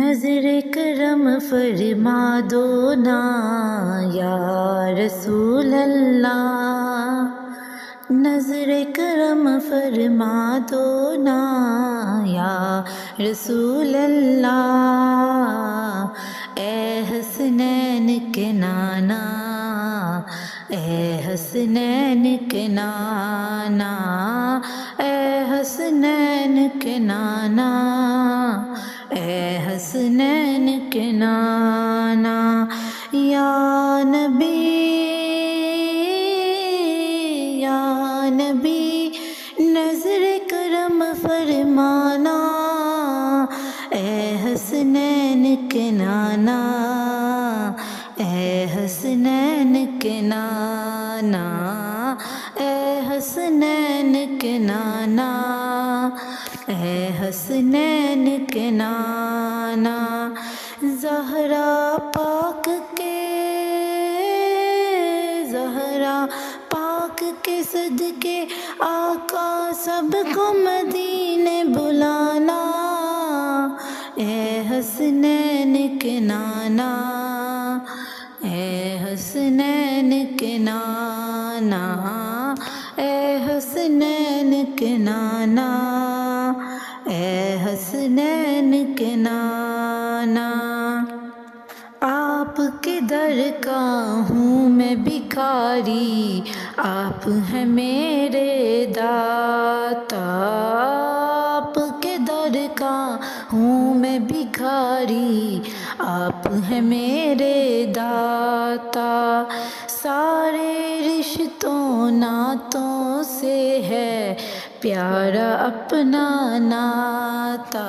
نظر کرم فرما دو نا یا رسول اللہ، نظر کرم فرما دو نا یا رسول اللہ، اے حسنین کے نانا، اے حسنین کے نانا، اے حسنین کے نانا، اے حسنین کے نانا، یا نبی نظر کرم فرمانا، اے حسنین کے نانا، اے حسنین کے نانا، اے حسنین کے نانا، اے حسنین کے نانا، زہرا پاک کے صدقے آقا سب کو مدینے بلانا، اے حسنین کے نانا، اے حسنین کے نانا، اے حسنین کے نانا، اے حسنین کے نانا، آپ کے در کا ہوں میں بھکاری، آپ ہیں میرے داتا، آپ کے در کا ہوں میں بھکاری، آپ ہیں میرے داتا، سارے رشتوں ناتوں سے ہے پیارا اپنا ناتا،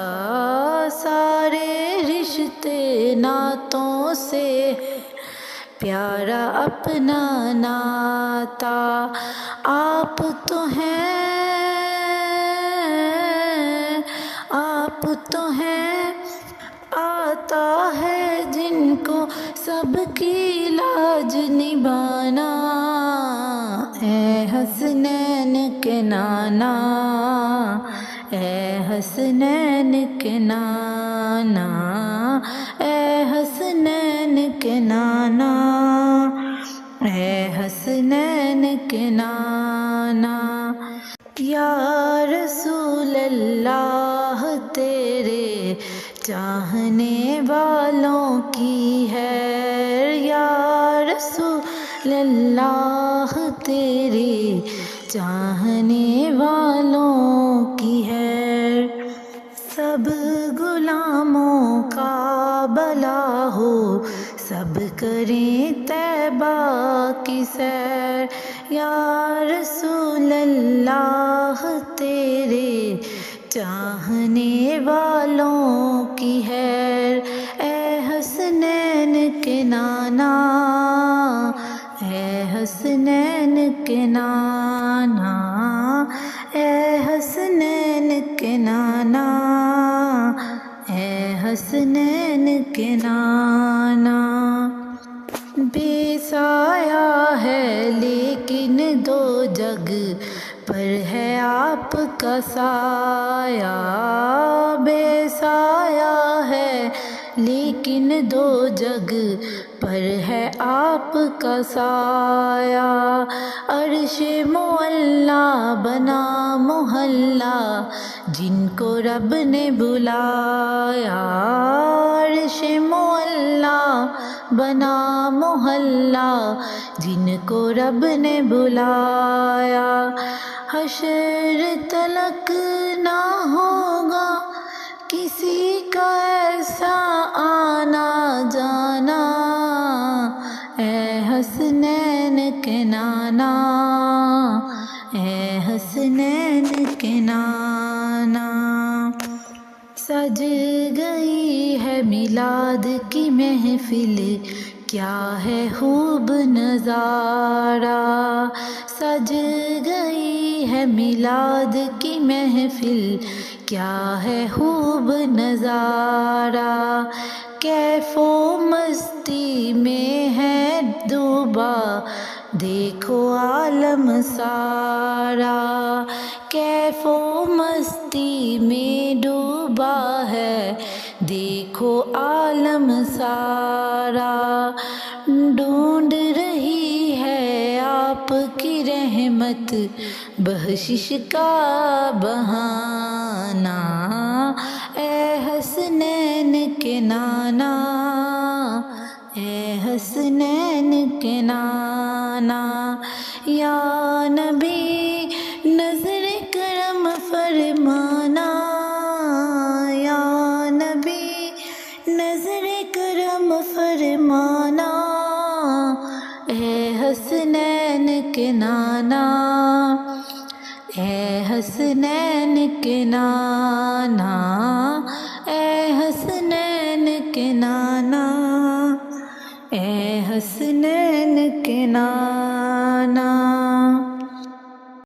سارے رشتے ناتوں سے پیارا اپنا ناتا، آپ تو ہیں آتا ہے جن کو سب کی لاج نبھانا، اے حسنین کے نانا، اے حسنین کے نانا، اے حسنین کے نانا، اے حسنین کے نانا، یا رسول اللہ تیرے چاہنے والوں کی ہے، یا رسول اللہ تیرے چاہنے والوں کی ہے، سب غلاموں کا بھلا ہو، سب کریں طیبہ کی سیر، یا رسول اللہ تیرے چاہنے والوں کی ہے، اے حسنین کے نانا، اے حسنین کے نانا، اے حسنین کے نانا، اے حسنین کے نانا، بے سایہ ہے لیکن دو جگ پر ہے آپ کا سایہ، بے سایہ ہے لیکن دو جگ پر ہے آپ کا سایہ، عرش معلا بنا محلہ جن کو رب نے بلایا، عرش معلا بنا محلہ جن کو رب نے بلایا، حشر تلک نہ ہوگا کسی کا ایسا آنا جانا، اے حسنین کے نانا، اے حسنین کے نانا، سج گئی ہے میلاد کی محفل کیا ہے خوب نظارہ، سج گئی ہے میلاد کی محفل کیا ہے خوب نظارہ، کیف و مستی میں ہے ڈوبا دیکھو عالم سارا، کیف و مستی میں ڈوبا ہے دیکھو عالم سارا ڈھونڈ رہی ہے آپ کی رحمت بخشش کا بہانہ، اے حسنین کے نانا، اے حسنین کے نانا، یا نبی نظر کرم فرمانا، یا نبی نظر کرم فرمانا، اے حسنین کے نانا، اے حسنین کے نانا، اے حسنین کے نانا، اے حسنین کے نانا۔